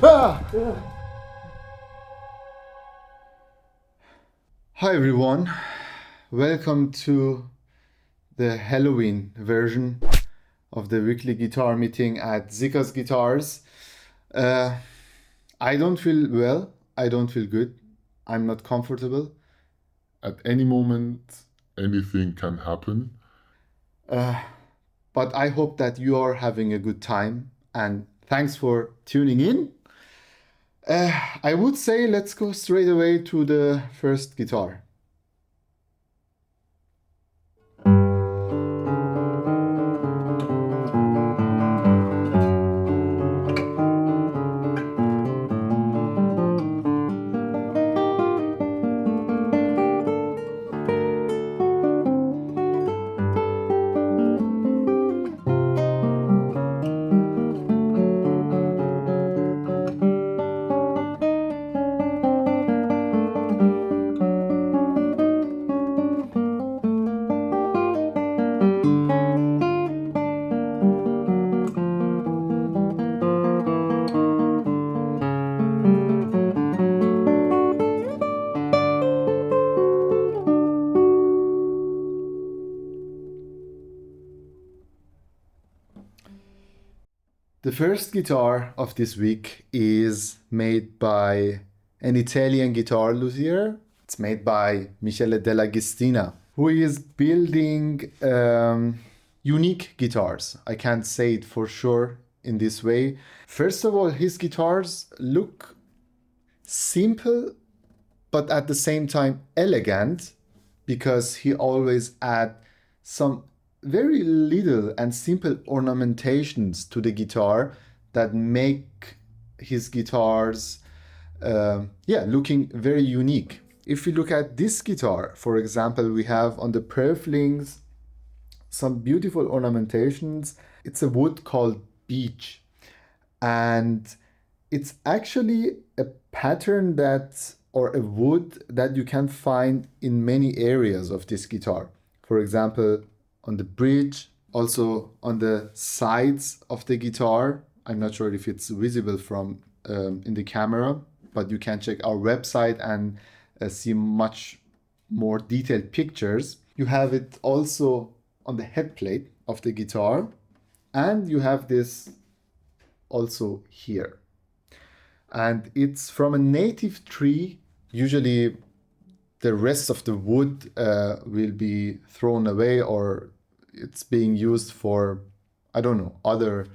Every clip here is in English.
Ah! Hi everyone, welcome to the Halloween version of the weekly guitar meeting at Siccas Guitars. Uh, I don't feel well, I don't feel good, I'm not comfortable. At any moment, anything can happen. Uh, but I hope that you are having a good time and thanks for tuning in. I would say let's go straight away to the first guitar. The first guitar of this week is made by an Italian guitar luthier. It's made by Michele Della, who is building unique guitars. I can't say it for sure in this way. First of all, his guitars look simple, but at the same time elegant, because he always add some very little and simple ornamentations to the guitar that make his guitars looking very unique. If we look at this guitar, for example, we have on the purflings some beautiful ornamentations. It's a wood called beech, and it's actually a pattern that or a wood that you can find in many areas of this guitar. For example, on the bridge, also on the sides of the guitar. I'm not sure if it's visible from in the camera, but you can check our website and see much more detailed pictures. You have it also on the head plate of the guitar, and you have this also here. And it's from a native tree. Usually the rest of the wood will be thrown away, or it's being used for, I don't know, other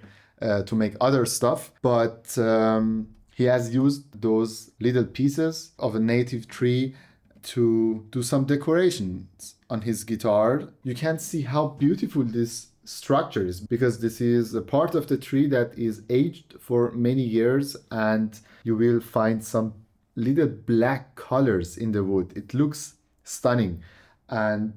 to make other stuff. But he has used those little pieces of a native tree to do some decorations on his guitar. You can see how beautiful this structure is, because this is a part of the tree that is aged for many years, and you will find some little black colors in the wood. It looks stunning. And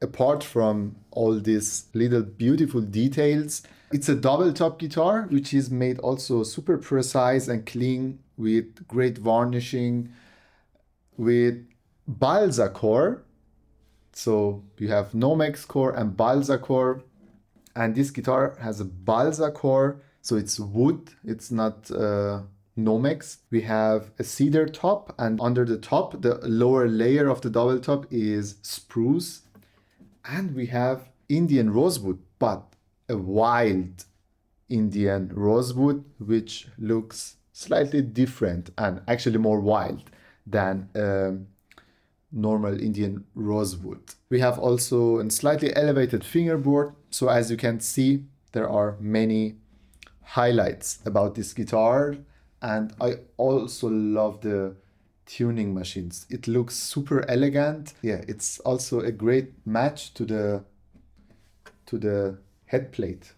apart from all these little beautiful details, it's a double top guitar, which is made also super precise and clean with great varnishing, with balsa core. So you have Nomex core and balsa core, and this guitar has a balsa core, so it's wood, it's not Nomex. We have a cedar top, and under the top, the lower layer of the double top is spruce. And we have Indian rosewood, but a wild Indian rosewood, which looks slightly different and actually more wild than normal Indian rosewood. We have also a slightly elevated fingerboard. So as you can see, there are many highlights about this guitar. And I also love the tuning machines. It looks super elegant. Yeah, it's also a great match to the head plate.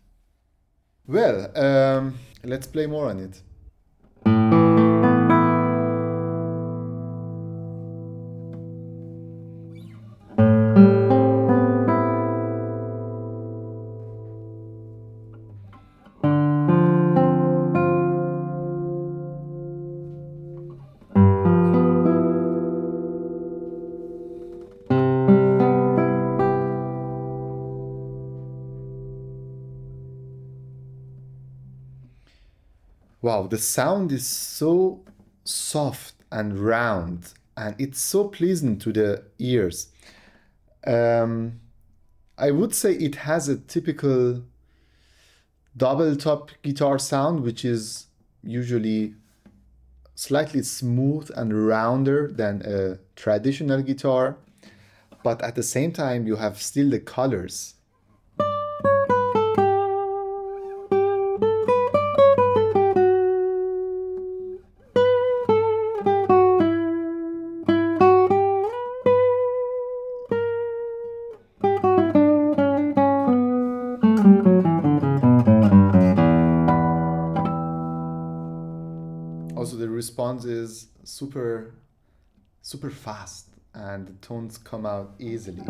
Well, let's play more on it. wow, the sound is so soft and round, and it's so pleasant to the ears. Um, I would say it has a typical double top guitar sound, which is usually slightly smooth and rounder than a traditional guitar, but at the same time you have still the colors. Also, the response is super fast and the tones come out easily.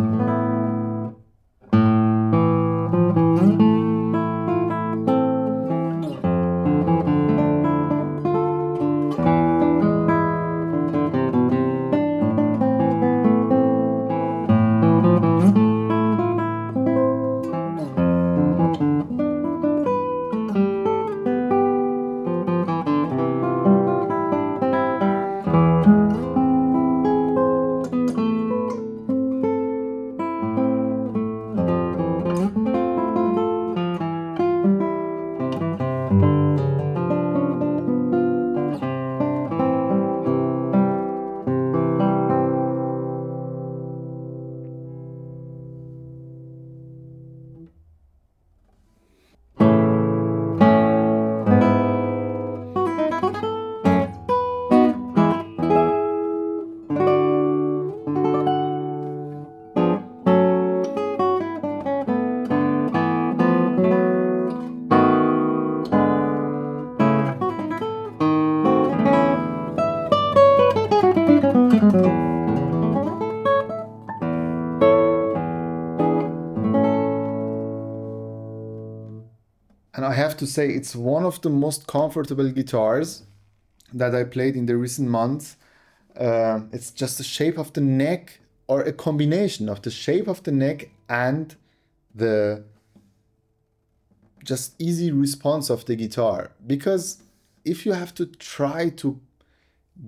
And I have to say, it's one of the most comfortable guitars that I played in the recent months. It's just the shape of the neck, or a combination of the shape of the neck and the just easy response of the guitar. Because if you have to try to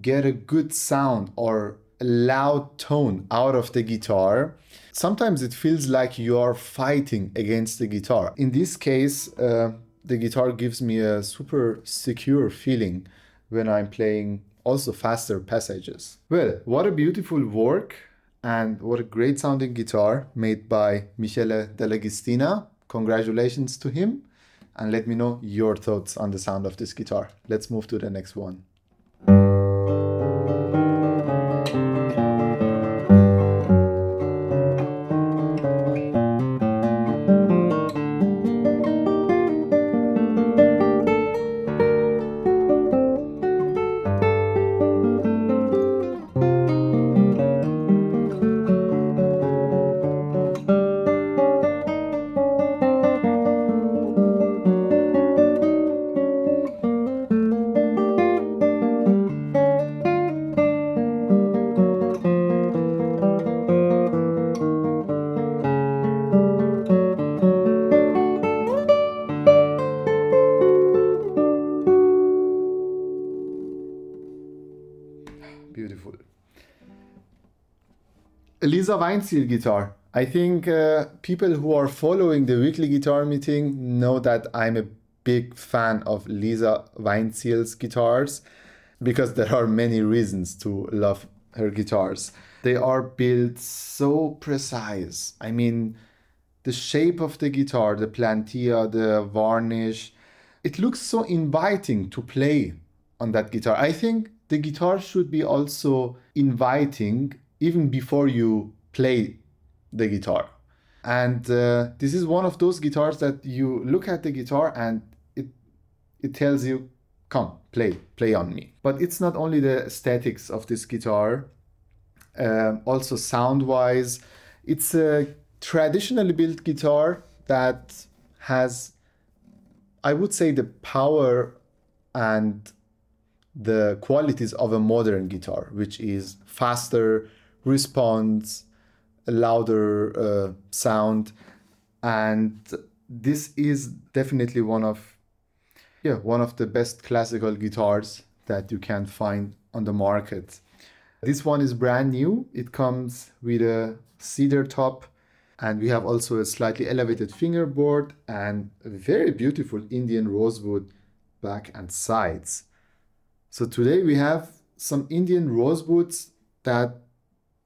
get a good sound or a loud tone out of the guitar, sometimes it feels like you are fighting against the guitar. In this case, the guitar gives me a super secure feeling when I'm playing also faster passages. Well, what a beautiful work and what a great sounding guitar made by Michele Della. Congratulations to him, and let me know your thoughts on the sound of this guitar. Let's move to the next one. Beautiful. Lisa Weinzierl guitar. I think people who are following the weekly guitar meeting know that I'm a big fan of Lisa Weinzierl's guitars, because there are many reasons to love her guitars. They are built so precise. I mean, the shape of the guitar, the plantilla, the varnish, it looks so inviting to play on that guitar. I think the guitar should be also inviting even before you play the guitar. And this is one of those guitars that you look at the guitar and it tells you, come, play on me. But it's not only the aesthetics of this guitar, also sound-wise, it's a traditionally built guitar that has, I would say, the power and the qualities of a modern guitar, which is faster response, a louder sound. And this is definitely one of one of the best classical guitars that you can find on the market. This one is brand new. It comes with a cedar top, and we have also a slightly elevated fingerboard and a very beautiful Indian rosewood back and sides. So today we have some Indian rosewoods that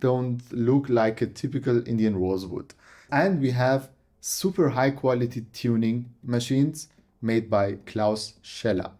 don't look like a typical Indian rosewood. And we have super high quality tuning machines made by Klaus Scheller.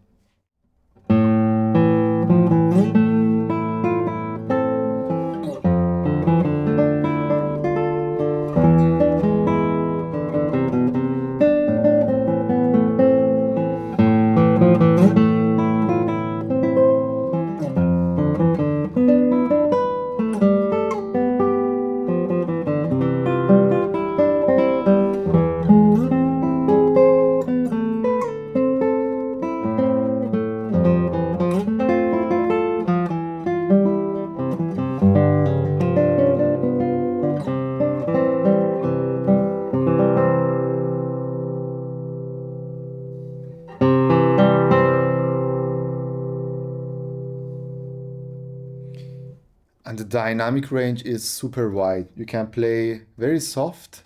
And the dynamic range is super wide. You can play very soft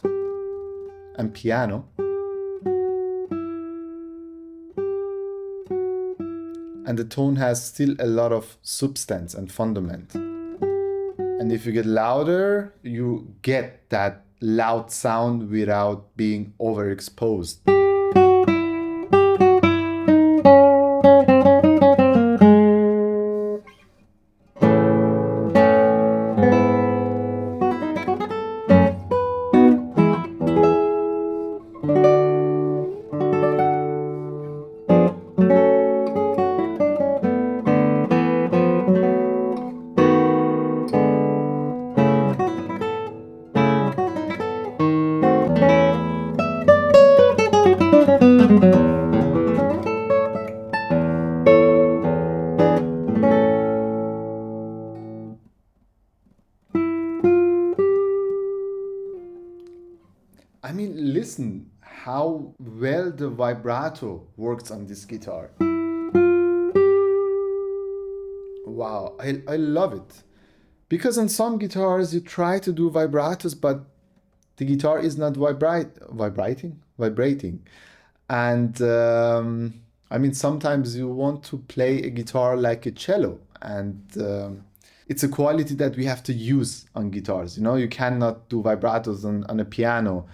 and piano. And the tone has still a lot of substance and fundament. And if you get louder, you get that loud sound without being overexposed. I mean, listen how well the vibrato works on this guitar. Wow, I love it. Because on some guitars you try to do vibratos, but the guitar is not vibrating. And I mean, sometimes you want to play a guitar like a cello, and it's a quality that we have to use on guitars. You know, you cannot do vibratos on a piano.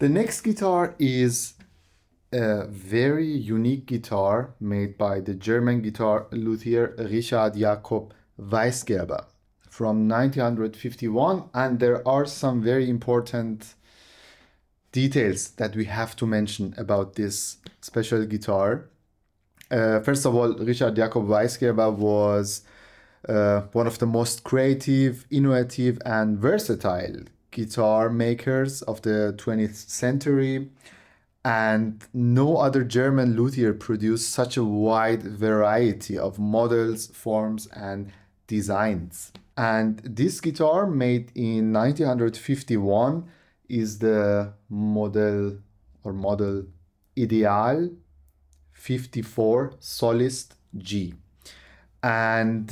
The next guitar is a very unique guitar made by the German guitar luthier Richard Jakob Weissgerber from 1951, and there are some very important details that we have to mention about this special guitar. First of all, Richard Jacob Weissgerber was one of the most creative, innovative, and versatile guitar makers of the 20th century. And no other German luthier produced such a wide variety of models, forms, and designs. And this guitar, made in 1951, is the model Ideal 54 Solist G. And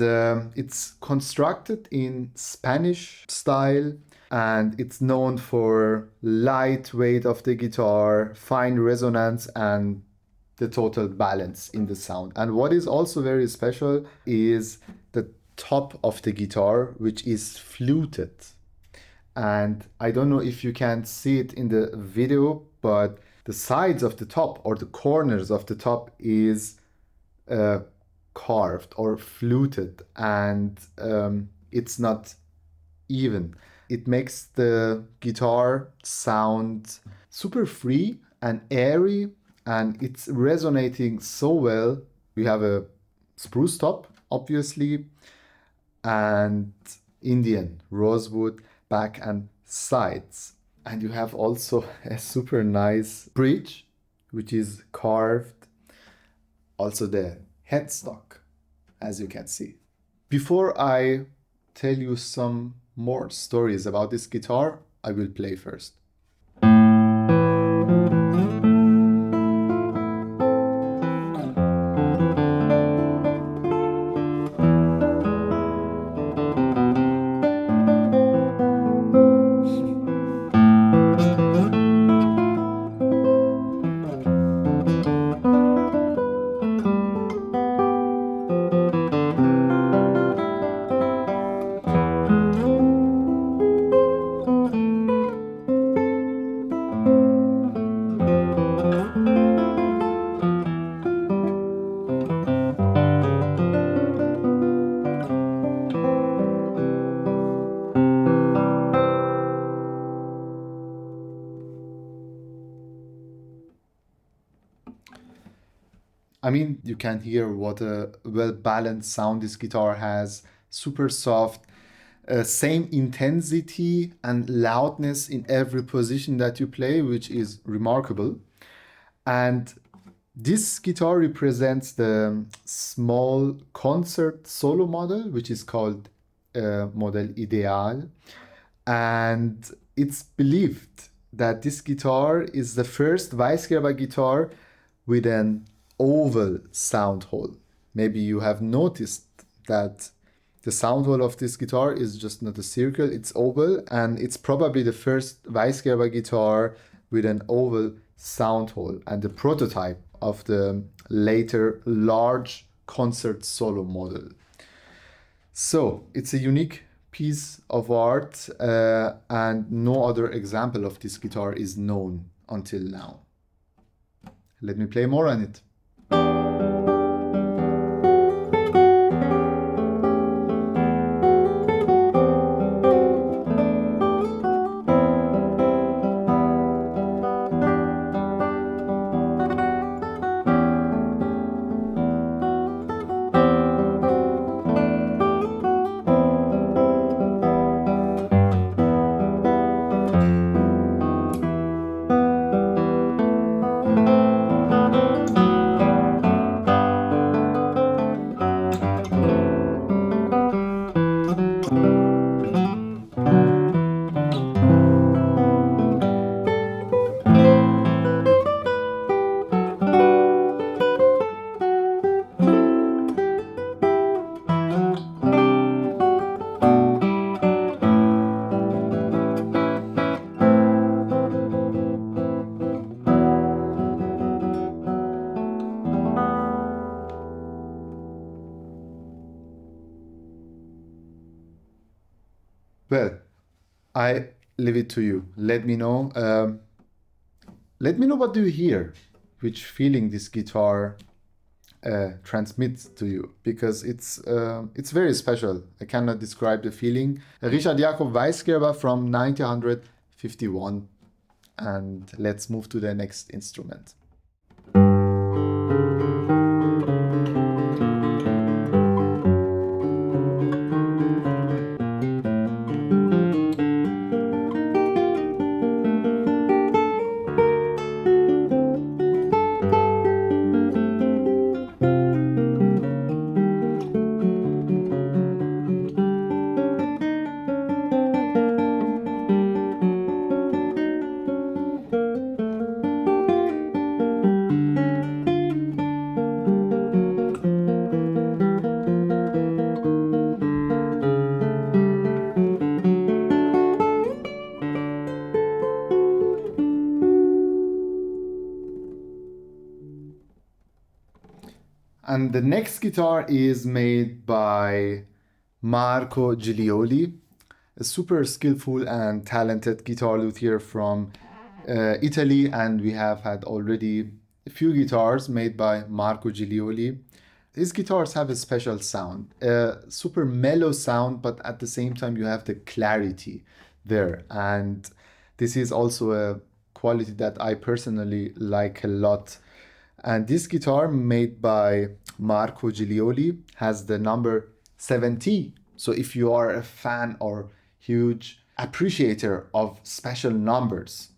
it's constructed in Spanish style, and it's known for lightweight of the guitar, fine resonance, and the total balance in the sound. And what is also very special is the top of the guitar, which is fluted. And I don't know if you can see it in the video, but the sides of the top, or the corners of the top, is carved or fluted, and it's not even. It makes the guitar sound super free and airy, and it's resonating so well. We have a spruce top, obviously, and Indian rosewood back and sides. And you have also a super nice bridge, which is carved. Also the headstock, as you can see. Before I tell you some more stories about this guitar, I will play first. I mean, you can hear what a well-balanced sound this guitar has. Super soft, same intensity and loudness in every position that you play, which is remarkable. And this guitar represents the small concert solo model, which is called Model Ideal. And it's believed that this guitar is the first Weissgerber guitar with an oval sound hole. Maybe you have noticed that the sound hole of this guitar is just not a circle, it's oval, and it's probably the first Weissgerber guitar with an oval sound hole, and the prototype of the later large concert solo model. So it's a unique piece of art, and no other example of this guitar is known until now. Let me play more on it. Well, I leave it to you. Let me know. Let me know what do you hear, which feeling this guitar transmit to you, because it's very special. I cannot describe the feeling. Richard Jakob Weissgerber from 1951. And let's move to the next instrument. And the next guitar is made by Marco Gilioli, a super skillful and talented guitar luthier from Italy. And we have had already a few guitars made by Marco Gilioli. His guitars have a special sound, a super mellow sound, but at the same time you have the clarity there. And this is also a quality that I personally like a lot. And this guitar made by Marco Gilioli has the number 70. So if you are a fan or huge appreciator of special numbers,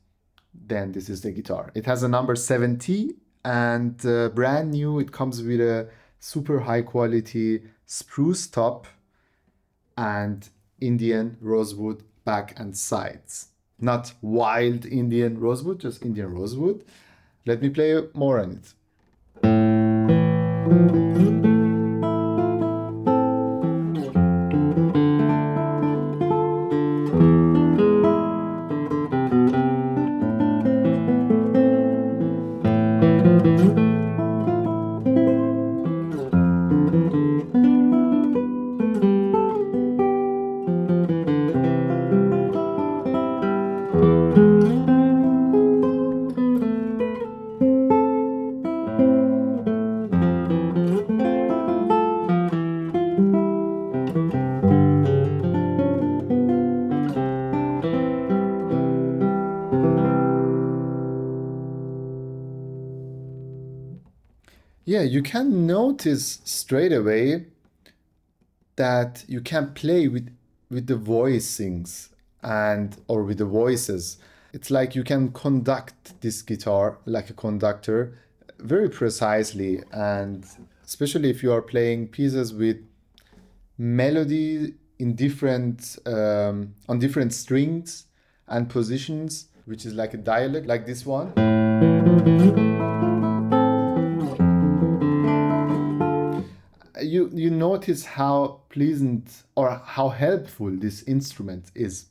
then this is the guitar. It has a number 70 and brand new. It comes with a super high quality spruce top and Indian rosewood back and sides. Not wild Indian rosewood, just Indian rosewood. Let me play more on it. Yeah, you can notice straight away that you can play with the voicings or with the voices. It's like you can conduct this guitar like a conductor very precisely, and especially if you are playing pieces with melody in different on different strings and positions, which is like a dialect, like this one. You notice how pleasant or how helpful this instrument is.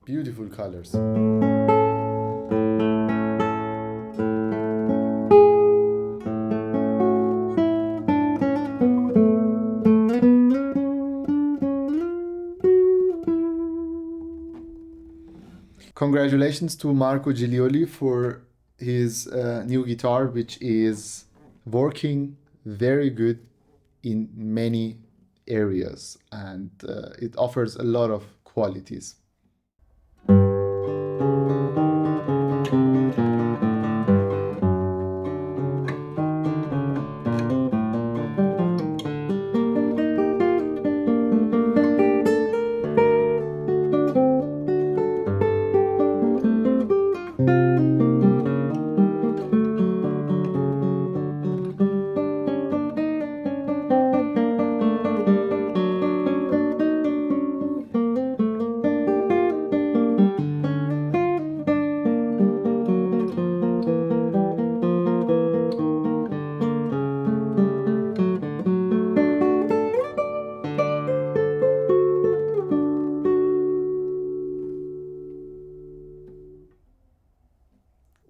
Beautiful colors. Congratulations to Marco Gilioli for his new guitar, which is working very good in many areas, and it offers a lot of qualities.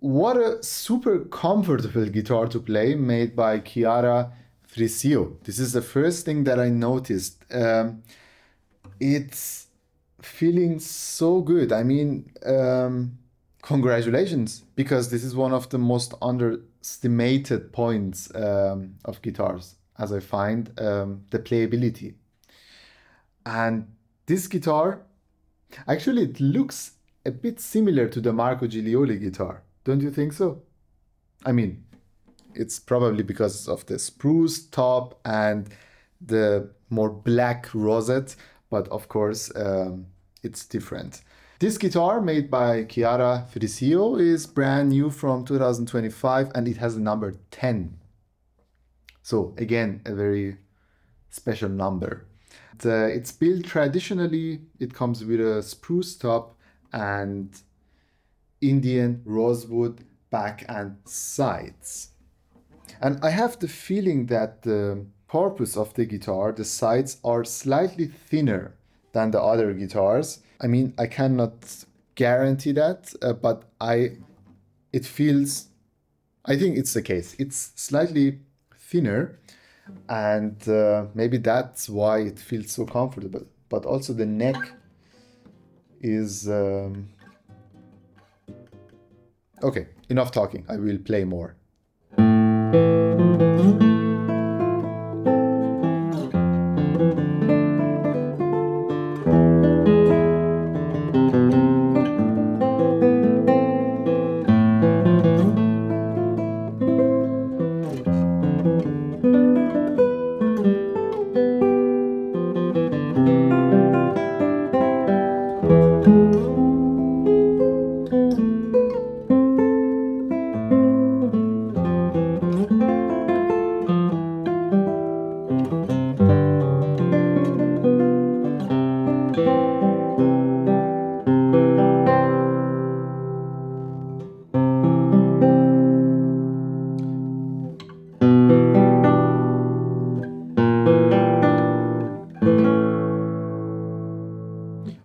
what a super comfortable guitar to play, made by Chiara Frisio. This is the first thing that I noticed. It's feeling so good. I mean, congratulations, because this is one of the most underestimated points of guitars, as I find, the playability. And this guitar, actually, it looks a bit similar to the Marco Gilioli guitar. Don't you think so? I mean, it's probably because of the spruce top and the more black rosette, but of course, it's different. This guitar, made by Chiara Frisio, is brand new from 2025, and it has the number 10. So again, a very special number. It's built traditionally. It comes with a spruce top and Indian rosewood back and sides. And I have the feeling that the purpose of the guitar, the sides are slightly thinner than the other guitars. I mean, I cannot guarantee that, but it feels, I think it's the case. It's slightly thinner, and maybe that's why it feels so comfortable. But also the neck is... Okay, enough talking. I will play more.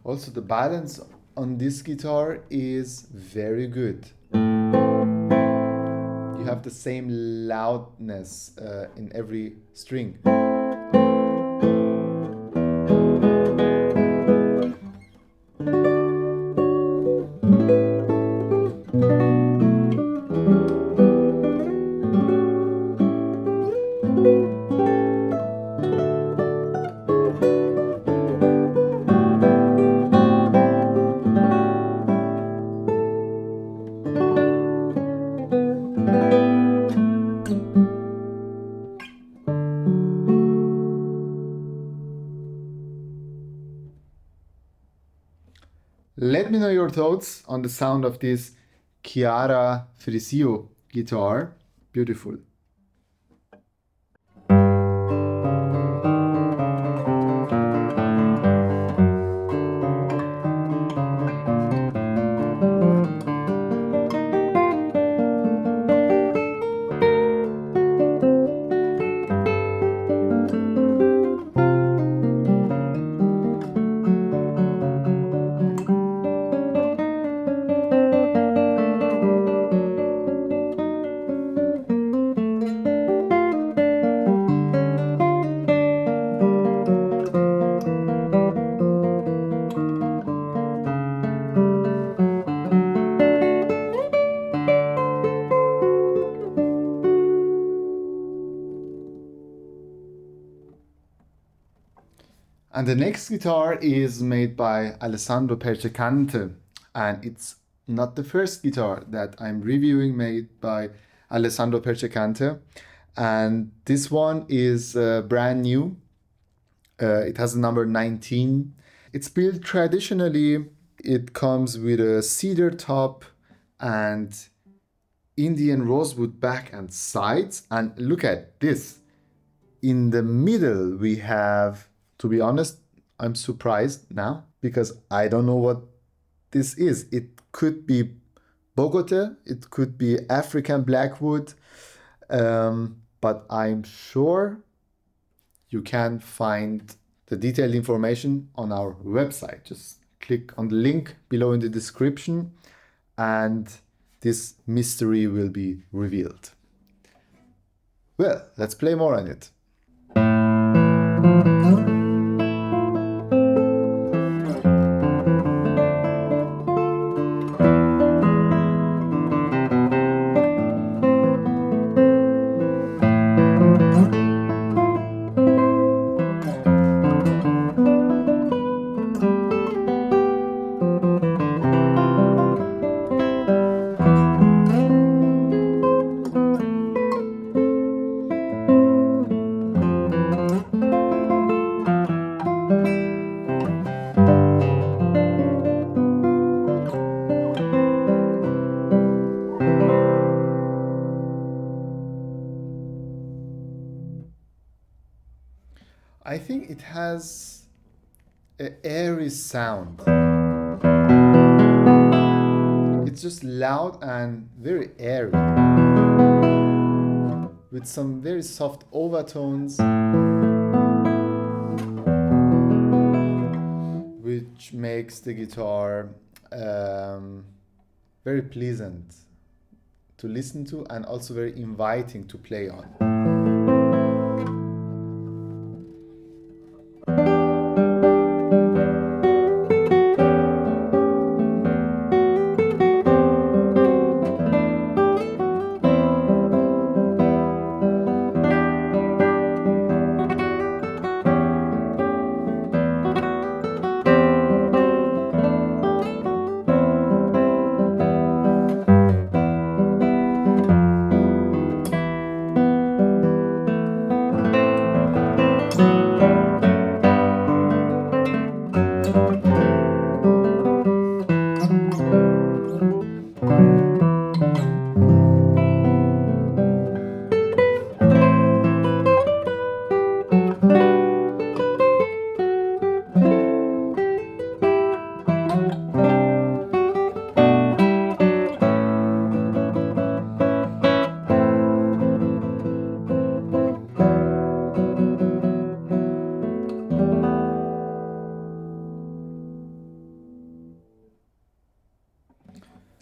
Also, the balance on this guitar is very good. You have the same loudness in every string. Let me know your thoughts on the sound of this Chiara Frisio guitar. Beautiful. And the next guitar is made by Alessandro Perciaccante, and it's not the first guitar that I'm reviewing made by Alessandro Perciaccante. And this one is brand new. It has the number 19. It's built traditionally. It comes with a cedar top and Indian rosewood back and sides. And look at this. In the middle, we have, to be honest, I'm surprised now because I don't know what this is. It could be Bogota, it could be African blackwood, but I'm sure you can find the detailed information on our website. Just click on the link below in the description and this mystery will be revealed. Well, let's play more on it. I think it has an airy sound. It's just loud and very airy, with some very soft overtones, which makes the guitar very pleasant to listen to and also very inviting to play on.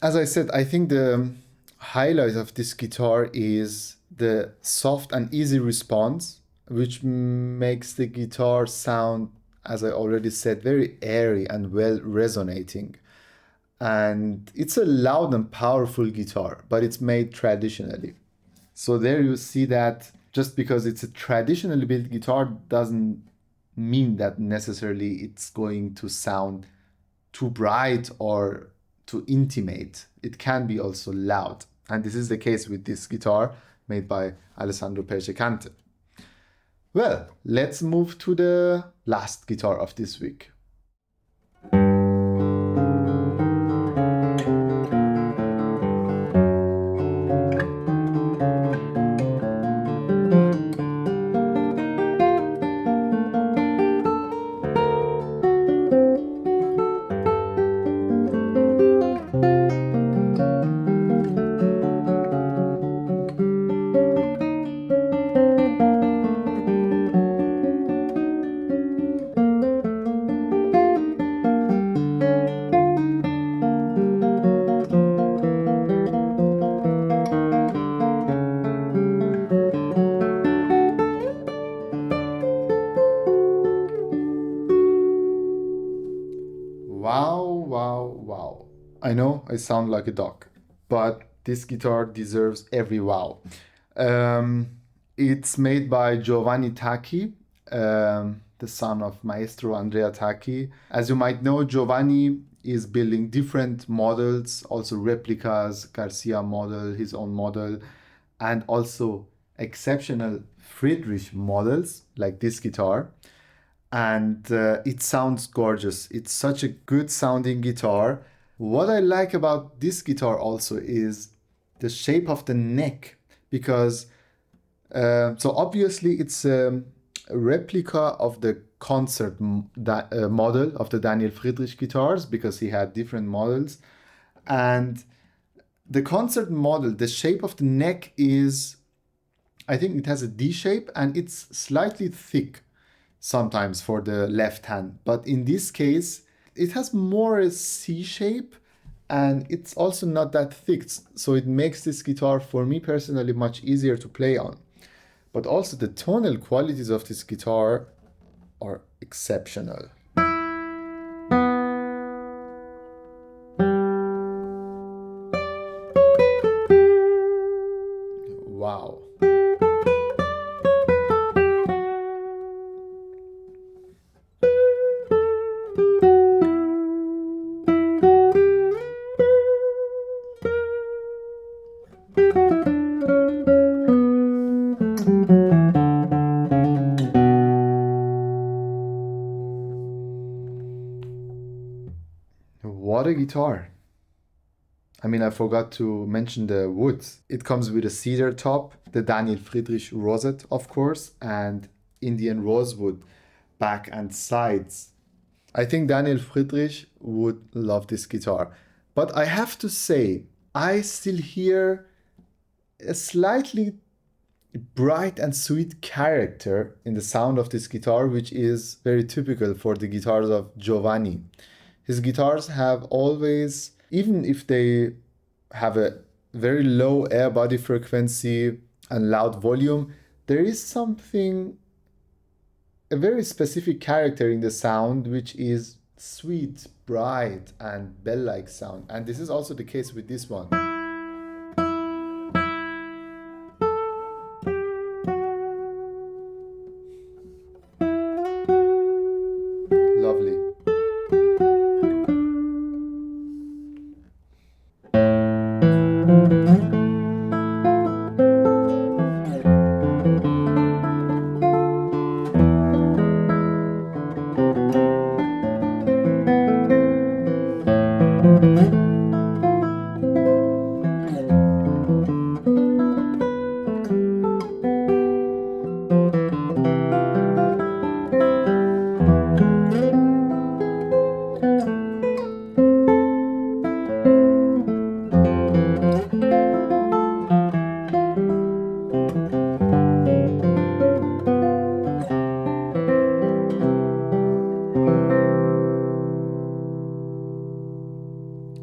As I said, I think the highlight of this guitar is the soft and easy response, which makes the guitar sound, as I already said, very airy and well resonating. And it's a loud and powerful guitar, but it's made traditionally. So there you see that just because it's a traditionally built guitar doesn't mean that necessarily it's going to sound too bright or too intimate. It can be also loud. And this is the case with this guitar made by Alessandro Perciaccante. Well, let's move to the last guitar of this week. Wow. I know I sound like a dog, but this guitar deserves every wow. It's made by Giovanni Tacchi, the son of Maestro Andrea Tacchi. As you might know, Giovanni is building different models, also replicas, Garcia model, his own model, and also exceptional Friederich models like this guitar. And it sounds gorgeous. It's such a good sounding guitar. What I like about this guitar also is the shape of the neck, because so obviously it's a replica of the concert model of the Daniel Friedrich guitars, because he had different models. And the concert model, the shape of the neck is, I think it has a D shape and it's slightly thick sometimes for the left hand. But in this case, it has more a C shape and it's also not that thick, so it makes this guitar for me personally much easier to play on. But also the tonal qualities of this guitar are exceptional. Wow. What a guitar. I mean, I forgot to mention the wood. It comes with a cedar top, the Daniel Friederich rosette, of course, and Indian rosewood back and sides. I think Daniel Friederich would love this guitar. But I have to say, I still hear a slightly bright and sweet character in the sound of this guitar, which is very typical for the guitars of Giovanni. His guitars have always, even if they have a very low air body frequency and loud volume, there is something, a very specific character in the sound, which is sweet, bright, and bell-like sound. And this is also the case with this one. Lovely.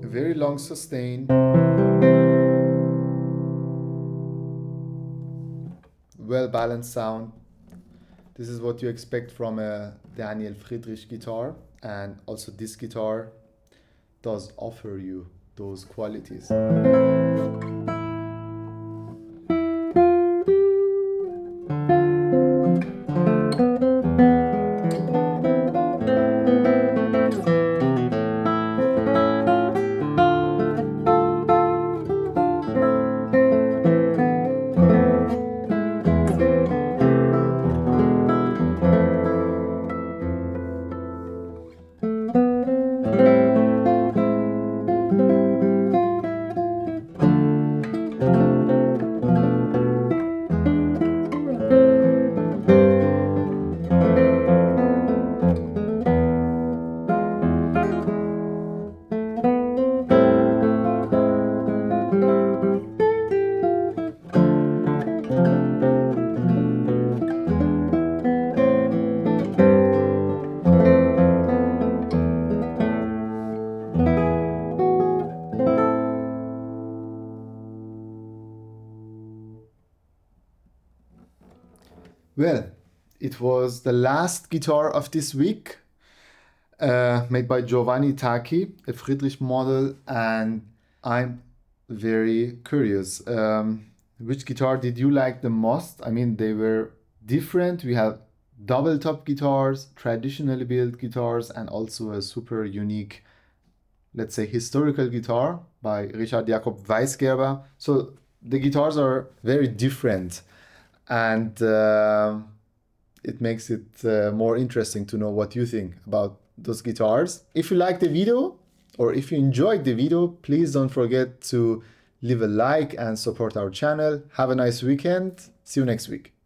Very long sustain. Well balanced sound. This is what you expect from a Daniel Friederich guitar, and also this guitar does offer you those qualities. Well, it was the last guitar of this week, made by Giovanni Tacchi, a Friedrich model, and I'm very curious. Which guitar did you like the most? I mean, they were different. We have double top guitars, traditionally built guitars, and also a super unique, let's say, historical guitar by Richard Jakob Weissgerber. So the guitars are very different, and it makes it more interesting to know what you think about those guitars. If you like the video, or if you enjoyed the video, please don't forget to leave a like and support our channel. Have a nice weekend. See you next week.